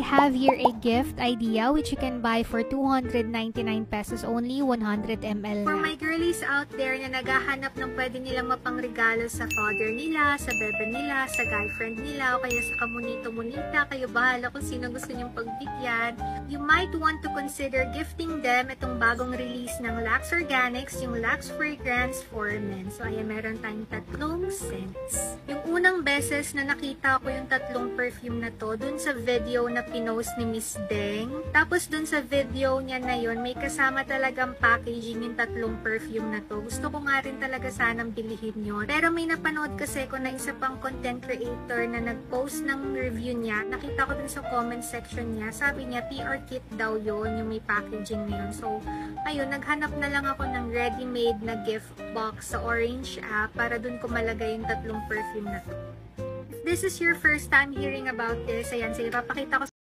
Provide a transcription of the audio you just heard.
have here a gift idea which you can buy for 299 pesos only, 100 ml For lang. my girlies out there na naghahanap ng pwede nilang mapangregalo sa father nila, sa bebe nila, sa guy friend nila, o kaya sa kamunito-munita, kayo bahala kung sino gusto niyong pagbigyan, you might want to consider gifting them itong bagong release ng Lux Organics, yung Lux Fragrance for Men. So, ayan, meron tayong tatlong scents. Yung unang beses na nakita ko yung tatlong perfume na to, dun sa video na pinost ni Miss Deng. Tapos dun sa video niya na yun, may kasama talagang packaging yung tatlong perfume na to. Gusto ko nga rin talaga sanang bilihin yun. Pero may napanood kasi ko na isa pang content creator na nag-post ng review niya. Nakita ko dun sa comment section niya. Sabi niya, PR kit daw yun, yung may packaging na yun. So, ayun, naghanap na lang ako ng ready-made na gift box sa Orange app para dun ko malagay yung tatlong perfume na to. If this is your first time hearing about this, ayan, sige, papakita ko